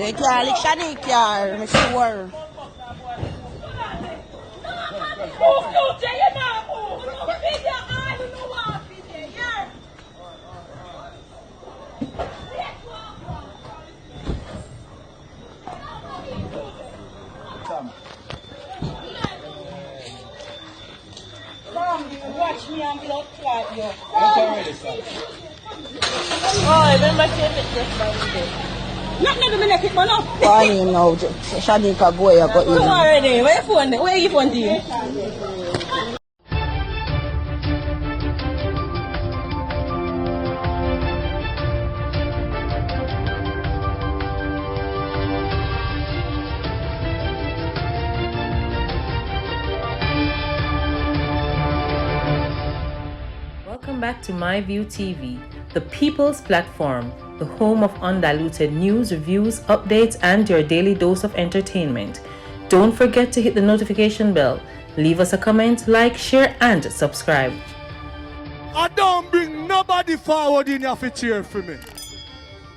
They can't lick Shani car, I'm sure. Watch me and blood clot you. Oh, remember to take it just by the not never make it, man. Why you know? Shanika go here, got you. Go already. Where your phone? Where your phone to you? Welcome back to MyView TV, the people's platform, the home of undiluted news, reviews, updates, and your daily dose of entertainment. Don't forget to hit the notification bell, leave us a comment, like, share, and subscribe. I don't bring nobody forward in your cheer for me.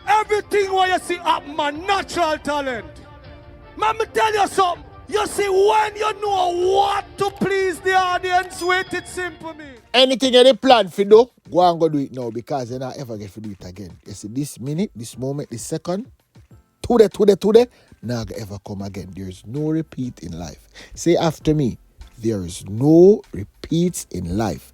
Everything what you see up my natural talent. Let me tell you something. You see, when you know what to please the audience with, it's simple, me. Anything you plan for do, go and go do it now because you're not ever get to do it again. You see, this minute, this moment, this second, today, not ever come again. There's no repeat in life. Say after me, there is no repeats in life.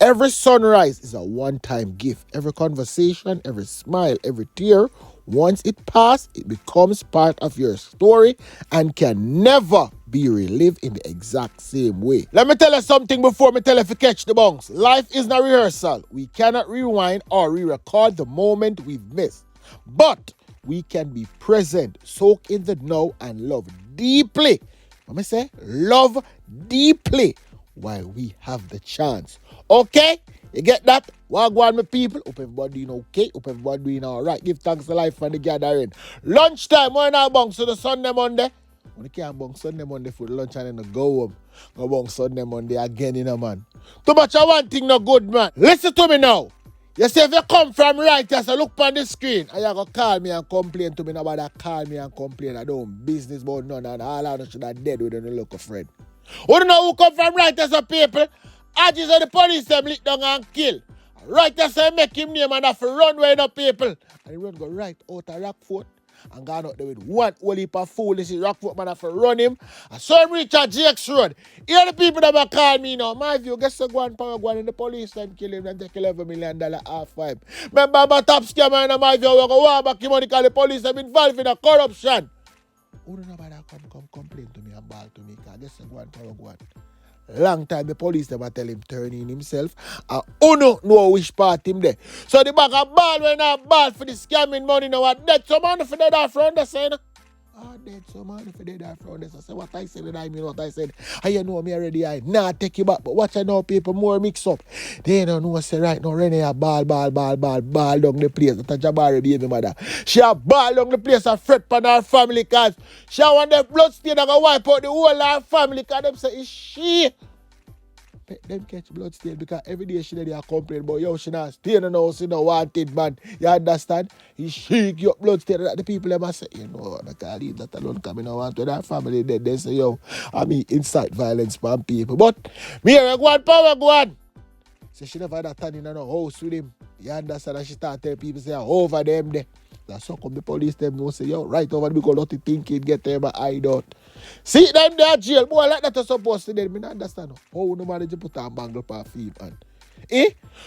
Every sunrise is a one-time gift. Every conversation, every smile, every tear, once it passes, it becomes part of your story and can never be relived in the exact same way. Let me tell you something before me tell you if you catch the bunks. Life is not rehearsal. We cannot rewind or re-record the moment we've missed. But we can be present, soak in the now, and love deeply. Let me say, love deeply while we have the chance. Okay? You get that? Wagwan, my people. Hope everybody doing okay. Hope everybody doing all right. Give thanks to life for the gathering. Lunchtime, we're not bunk, so the Sunday, Monday. When you can't bunk Sunday, Monday for the lunch and then go home. Go bunk Sunday, Monday again, man. Too much of one thing no good, man. Listen to me now. You see, if you come from right, you say, look on the screen, and you go call me and complain to me. Nobody call me and complain. I don't business about none, and all I know should have dead with a local friend. Who don't know who come from right as a people? I just said the police them lick down and kill. Right as I make him name and have to run away no people. And he run go right out of Rockford and gone out there with one whole heap of foolish Rockford man have to run him. And so him reach at Jake's Road. Here the people that will call me now. My view, guess the one power go in the police them kill him and take $11 million half five. Remember my top scammer in my view, we go war back him money because the police have been involved in a corruption. Who don't know about that come complain to me and ball to me because guess the one power go on. Long time the police never tell him turn in himself. And Uno know which part him there. So the bag of ball when I ball for the scamming money now what dead some money for dead off from the saying. Dead some money for dead off from this. I say what I said and I mean what I said. And you know me already I nah take you back. But watch I know people more mix up. They don't know say right now Renee a ball down the place. That's a Jabari baby mother. She a ball down the place and fret for her family cause she want the Bloodstain that go wipe out the whole of her family cause them say it's she. Them catch Bloodstain because every day she there complain about yo she not staying in the house, you know, wanted man. You understand? He shake you up Bloodstain that the people them say, you know, I can't leave that alone coming out to that family dead. They say, yo, I mean incite violence from people. But me here go on power go on. So she never had a turn in her house with him. You understand? And she start telling people say over them there. That's how come the police them know say yo right over because nothing thinking get them but hide out. See them there jail, boy like that is supposed to them. I don't understand how no manage to put a bangle per feet man.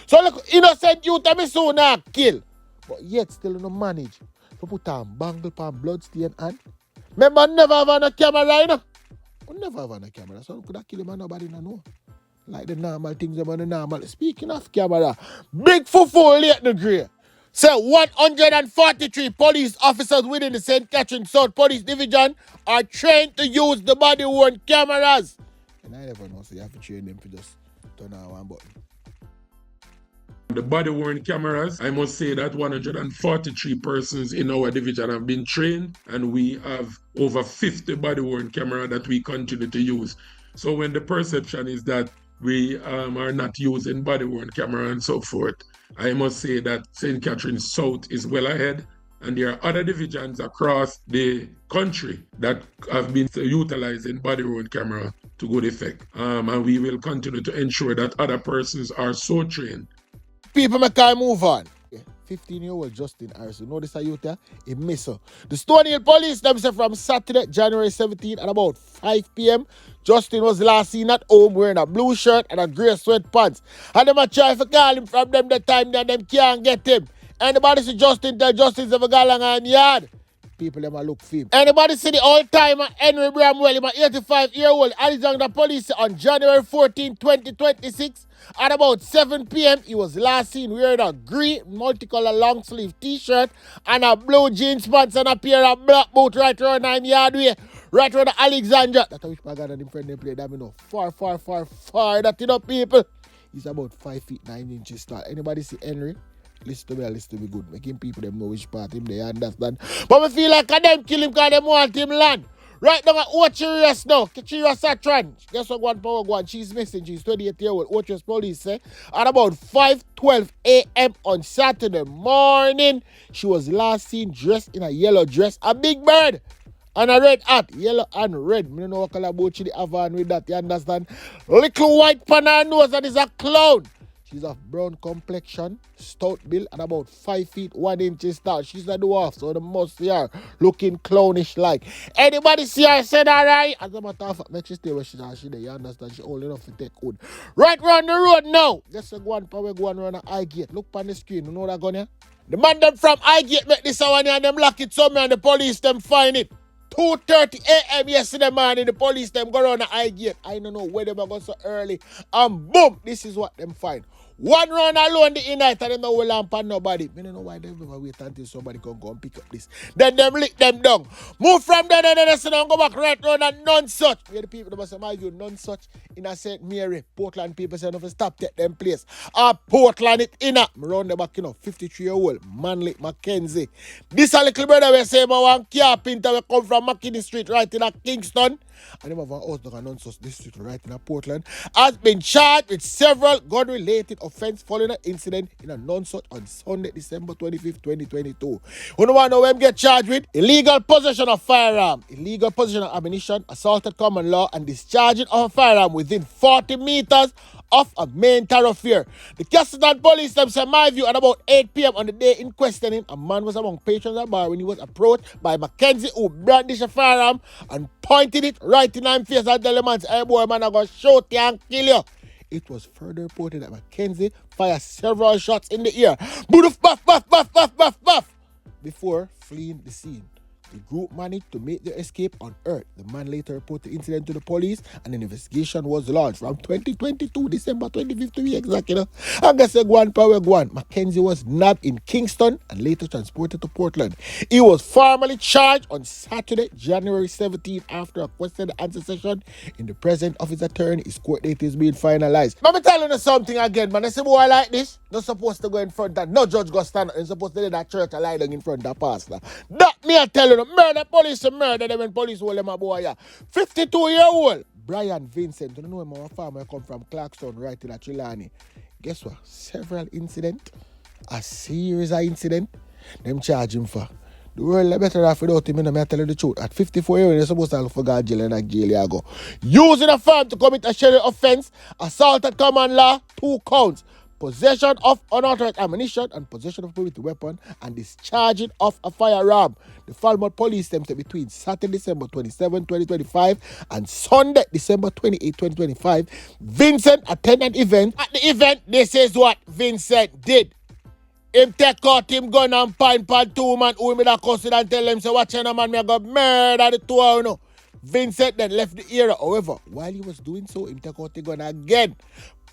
So look, innocent youth me soon not kill. But yet still no manage to put a bangle per Bloodstain and remember never have on a camera, you know? Never have on a camera, so could I kill him and nobody know. Like the normal things about the normal. Speaking of camera, big fufu late in the grey. So 143 police officers within the St. Catherine South Police Division are trained to use the body-worn cameras. And I never know, so you have to train them to just turn on one button. The body-worn cameras, I must say that 143 persons in our division have been trained and we have over 50 body-worn cameras that we continue to use. So when the perception is that we are not using body-worn camera and so forth, I must say that St. Catherine South is well ahead And there are other divisions across the country that have been utilizing body-worn camera to good effect. And we will continue to ensure that other persons are so trained. People make I move on. 15-year-old Justin Harrison. Notice a youth there? He miss her. The Stony Hill police themselves from Saturday, January 17 at about 5 p.m. Justin was last seen at home wearing a blue shirt and a grey sweatpants. And them a try to call him from them the time that them can't get him. Anybody see Justin tell Justin's ever got along on yard? People them a look for him. Anybody see the old-timer Henry Bramwell, him a 85-year-old Alexander police on January 14, 2026 at about 7 p.m. He was last seen wearing a green multicolor long sleeve t-shirt and a blue jeans pants and a pair of black boots right around 9 yard way. Right around Alexandra. That's how which my God and him friend they play that, you know. Far that, you know, people. He's about 5 feet 9 inches tall. Anybody see Henry? Listen to me good. Making people them know which part him they understand. But I feel like I them kill him because them want him land. Right now, Ocherius now. Ocherius Satran. Guess what one power one? She's missing. She's 28-year-old. Ocherius police say at about 5:12 a.m. on Saturday morning, she was last seen dressed in a yellow dress, a big bird, and a red hat. Yellow and red. I don't know what color about she have on with that. You understand? Little white pan her nose and is a clown. She's of brown complexion, stout build, and about 5 feet 1 inches tall. She's a dwarf, so the must see her looking clownish like. Anybody see her said alright? As a matter of fact, make she stay where she there. You understand? She old enough to take hood. Right round the road now. Just go on, probably go on around the eye gate. Look on the screen. You know that gun here? The man them from eye gate make this one here and them lock it somewhere and the police them find it. 2:30 a.m. yesterday morning, the police them go around the eye gate. I don't know where they are going so early. And boom, this is what them find. One round alone the night and them no will lamp on nobody. I don't know why they ever wait until somebody can go and pick up this. Then them lick them down. Move from there, then go back right round and none such. Where the people must say, you none such in a St. Mary. Portland people say, no, stop take them place. Portland it in a. Round the back, 53-year-old Manley Mackenzie. This a little brother we say, one carpenter we come from McKinney Street right in a Kingston. And them have a house down in Unsolved district right in a Portland. Has been charged with several gun-related offense following an incident in a non-such on Sunday, December 25th, 2022. Who don't want to know what get charged with? Illegal possession of firearm, illegal possession of ammunition, assaulted common law, and discharging of a firearm within 40 meters of a main thoroughfare. The Castleton police them say my view at about 8 p.m. on the day in questioning, a man was among patrons at the bar when he was approached by Mackenzie who brandished a firearm and pointed it right in his face and tell the man, hey boy, man, I'm going to shoot you and kill you. It was further reported that Mackenzie fired several shots in the air. Buff, before fleeing the scene. The group managed to make their escape on Earth. The man later reported the incident to the police and an investigation was launched from 2022, December 25th to be exact, And guess Mackenzie was nabbed in Kingston and later transported to Portland. He was formally charged on Saturday, January 17th after a question and answer session in the presence of his attorney. His court date is being finalized. Let me tell you something again, man. I say, boy, like this, not supposed to go in front of no judge go stand up and supposed to let that church lie down in front of the pastor. That me I tell you, murder police and murder them when police hold them a boy. 52-year-old Brian Vincent, you know him, our farmer come from Clarkson right in Trelawney. Guess what? Several incidents, a series of incidents, them charge him for. The world better off without him, I tell you the truth. At 54 years, you're supposed to look for God jail and like jail you go. Using a farm to commit a sheriff offense, assaulted common law, 2 counts. Possession of unauthorized ammunition and possession of a prohibited weapon and discharging of a firearm. The Falmouth police them say between Saturday, December 27, 2025 and Sunday, December 28, 2025, Vincent attended an event. At the event, this is what Vincent did. Him take out him gun and pine pan 2 man who me that cussing and tell him, say, watch out, man, me I go murder the 2 of you. Vincent then left the area. However, while he was doing so, him take out the gun again.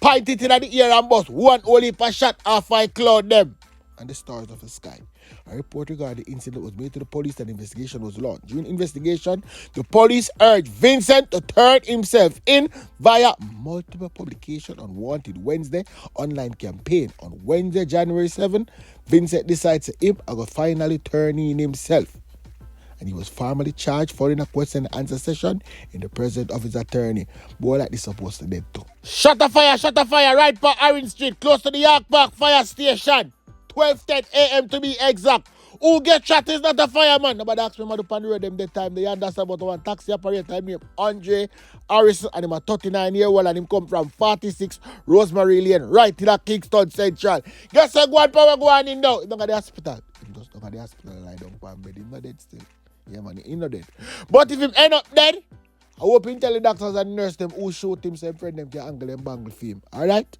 Point it in the air and bust one only per shot off I cloud them and the stars of the sky. A report regarding the incident was made to the police and investigation was launched. During investigation, the police urged Vincent to turn himself in via multiple publication on Wanted Wednesday online campaign. On Wednesday, January 7, Vincent decides to him and finally turn in himself. And he was formally charged following a question and answer session in the presence of his attorney. Boy like this supposed to dead too. Shut a fire, right by Orange Street, close to the York Park Fire Station. 12:10 a.m. to be exact. Who get shot is not a fireman. Nobody asked me to on the road them that time. They understand about one taxi operator named Andre Harrison, and him a 39-year-old, and him come from 46 Rosemary Lane, right in the Kingston Central. Guess what? Go on, power go on in now. He don't go to the hospital. He just don't go to the hospital and lie down on bed. He's not dead still. Yeah, man, he's not dead. But if him end up dead, I hope him tell the doctors and nurse them who shoot him, so friend them can angle and bangle for him. Alright?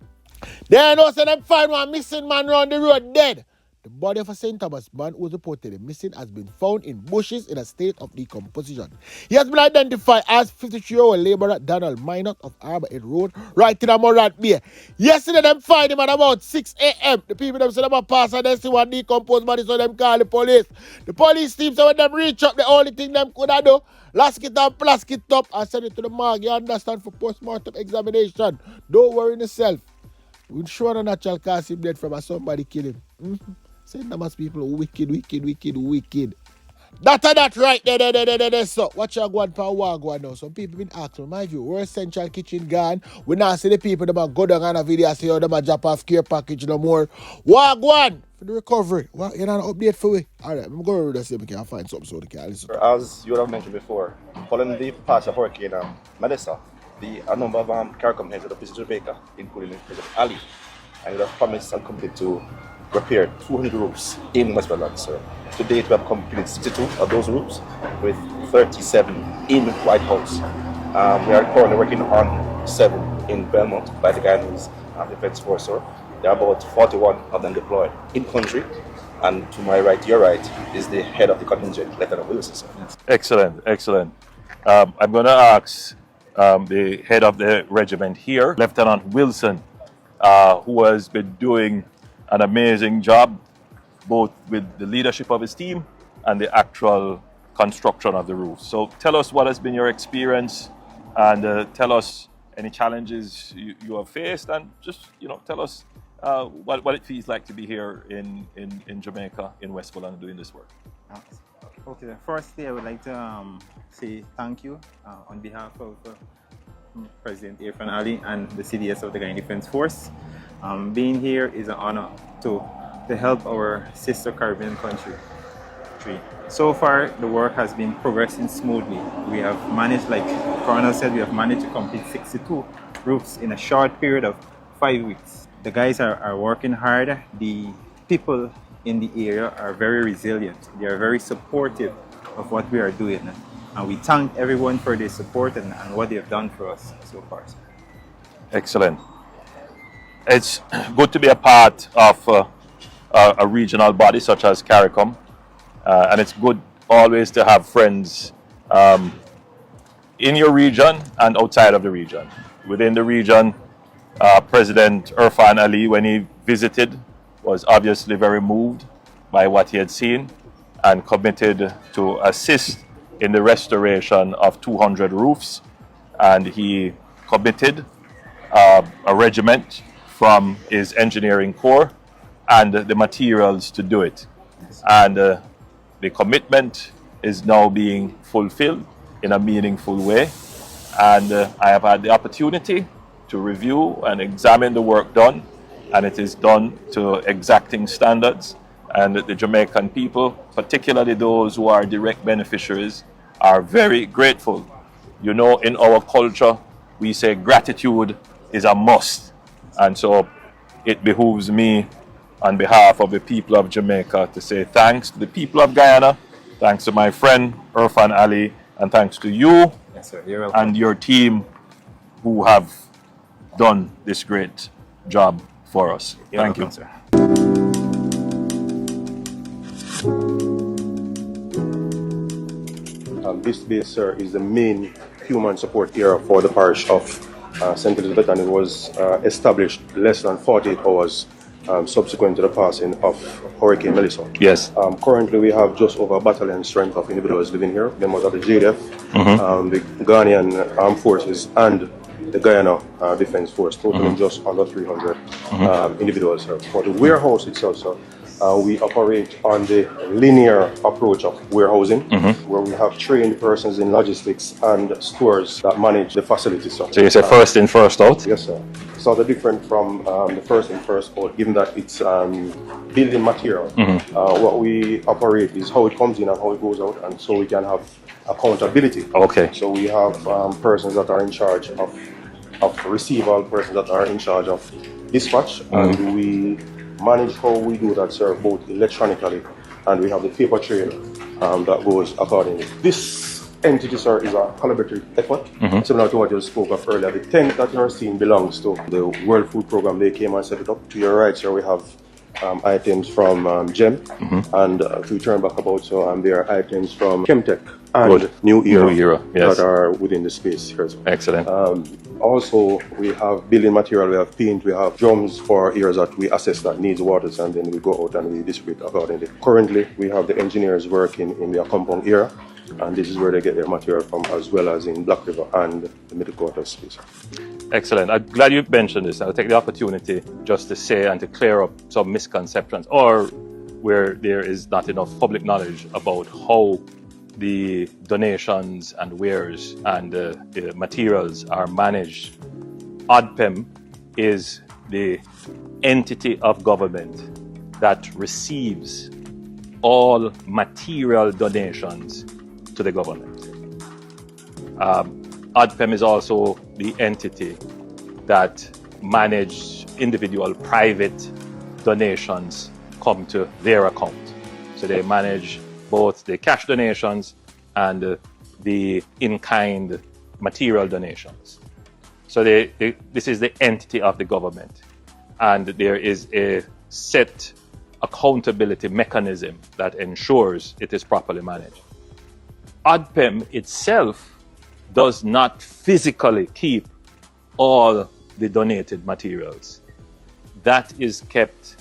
They know say them find one missing man around the road dead. The body of a St. Thomas man who was reportedly missing has been found in bushes in a state of decomposition. He has been identified as 53-year-old laborer Donald Minot of Harbour Head Road, right in a Morant Bay. Yesterday, them find him at about 6 a.m. The people them said them a pass and they see one decomposed body, so them call the police. The police team said when them reach up, the only thing them could have do, lask it up, plask it up, and send it to the morgue. You understand, for post-mortem examination. Don't worry yourself. We'll show a natural cause him dead from somebody kill him. St. Thomas people wicked. That right there. So, watch your go on for a walk go on now. Some people been asking me, my view, where's Central Kitchen gone? We now see the people that go down on a video, see how them drop off care package no more. Walk on for the recovery. Well, you know an update for we. Alright, I'm going to read this so we can find something so we can listen. As you have mentioned before, following the path of Hurricane Melissa, a number of CARICOM heads of Jamaica, including President Ali, and they have promised and committed to repair 200 roofs in West Midlands. So to date, we have completed 62 of those roofs, with 37 in White House. We are currently working on 7 in Belmont by the Guyanese Defence Force. So there are about 41 of them deployed in country. And to my right, your right, is the head of the contingent, Lieutenant Wilson. Excellent. I'm going to ask the head of the regiment here, Lieutenant Wilson, who has been doing an amazing job, both with the leadership of his team and the actual construction of the roof. So tell us what has been your experience, and tell us any challenges you have faced, and just tell us what it feels like to be here in Jamaica, in West Midlands, doing this work. Okay, firstly, I would like to say thank you on behalf of President Irfan Ali and the CDS of the Guyana Defence Force. Being here is an honor to help our sister Caribbean country. So far, the work has been progressing smoothly. We have managed, like Colonel said, we have managed to complete 62 roofs in a short period of 5 weeks. The guys are working hard. The people in the area are very resilient. They are very supportive of what we are doing. And we thank everyone for their support and what they have done for us so far. Excellent. It's good to be a part of a regional body such as CARICOM, and it's good always to have friends in your region and outside of the region. Within the region, President Irfan Ali, when he visited, was obviously very moved by what he had seen and committed to assist in the restoration of 200 roofs, and he committed a regiment from his engineering corps and the materials to do it. And the commitment is now being fulfilled in a meaningful way. And I have had the opportunity to review and examine the work done, and it is done to exacting standards. And the Jamaican people, particularly those who are direct beneficiaries, are very grateful. You know, in our culture, we say gratitude is a must. And so it behooves me, on behalf of the people of Jamaica, to say thanks to the people of Guyana, thanks to my friend Irfan Ali, and thanks to you, yes, sir. You're welcome, and your team who have done this great job for us. You're Thank welcome, you. Sir. This base, sir, is the main human support area for the parish of St. Elizabeth, and it was established less than 48 hours subsequent to the passing of Hurricane Melissa. Yes. Currently, we have just over a battalion strength of individuals living here, members of the JDF, the Ghanaian Armed Forces, and the Guyana Defence Force, totaling just under 300 individuals here. For the warehouse itself, sir, we operate on the linear approach of warehousing, where we have trained persons in logistics and stores that manage the facilities. So you say first in, first out? Yes, sir. So they're different from the first in, first out, given that it's building material. What we operate is how it comes in and how it goes out, and so we can have accountability. Okay. So we have persons that are in charge of receival, persons that are in charge of dispatch, and we manage how we do that, sir, both electronically, and we have the paper trail that goes accordingly. This entity, sir, is a collaborative effort, similar to what you spoke of earlier. The tent that you're seeing belongs to the World Food Program. They came and set it up. To your right, sir, we have items from GEM, and to turn back about, so there are items from Chemtech and New Era, yes, that are within the space here as well. Excellent. Also, we have building material, we have paint, we have drums for areas that we assess that needs waters, and then we go out and we distribute accordingly. Currently, we have the engineers working in their compound area, and this is where they get their material from, as well as in Black River and the Middle Quarters space. Excellent. I'm glad you mentioned this. I'll take the opportunity just to say and to clear up some misconceptions, or where there is not enough public knowledge about how the donations and wares and the materials are managed. ODPEM is the entity of government that receives all material donations to the government. ODPEM is also the entity that manages individual private donations come to their account. So they manage both the cash donations and the in-kind material donations. So this is the entity of the government, and there is a set accountability mechanism that ensures it is properly managed. ODPEM itself does not physically keep all the donated materials. That is kept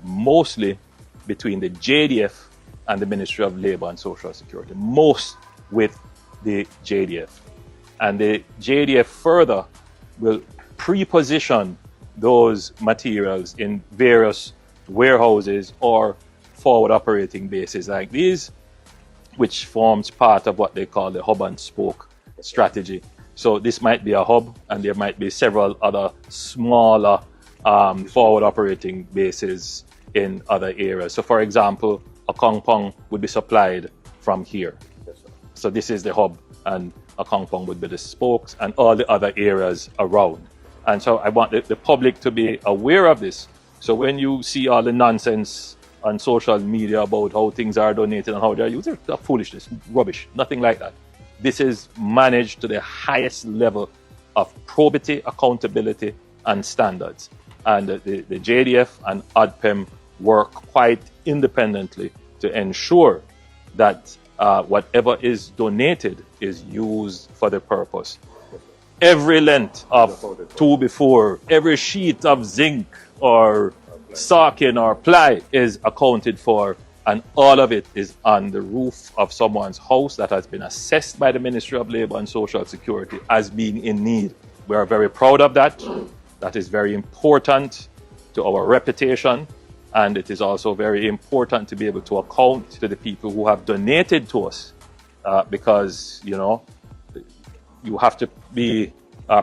mostly between the JDF and the Ministry of Labour and Social Security, most with the JDF. And the JDF further will pre-position those materials in various warehouses or forward operating bases like these, which forms part of what they call the hub and spoke strategy. So this might be a hub, and there might be several other smaller forward operating bases in other areas. So for example, a Kongpong would be supplied from here. So this is the hub, and a Kongpong would be the spokes and all the other areas around. And so I want the public to be aware of this. So when you see all the nonsense on social media about how things are donated and how they're used, they're foolishness, rubbish, nothing like that. This is managed to the highest level of probity, accountability, and standards. And the JDF and ODPEM work quite independently to ensure that whatever is donated is used for the purpose. Every length of 2x4, every sheet of zinc or socking or ply is accounted for, and all of it is on the roof of someone's house that has been assessed by the Ministry of Labour and Social Security as being in need. We are very proud of that. That is very important to our reputation, and it is also very important to be able to account to the people who have donated to us, because, you know, you have to be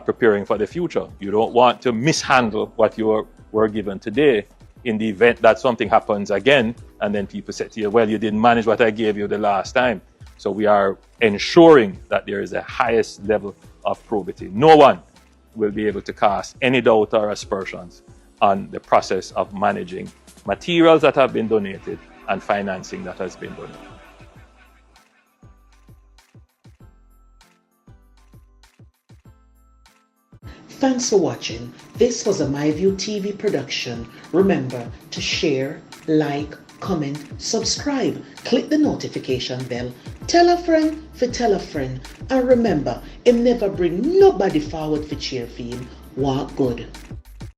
preparing for the future. You don't want to mishandle what you were given today in the event that something happens again, and then people say to you, well, you didn't manage what I gave you the last time. So we are ensuring that there is the highest level of probity. No one will be able to cast any doubt or aspersions on the process of managing materials that have been donated and financing that has been donated. Thanks for watching. This was a MyView TV production. Remember to share, like, comment, subscribe, click the notification bell, tell a friend for tell a friend, and remember, never bring nobody forward for cheer for him. Walk good.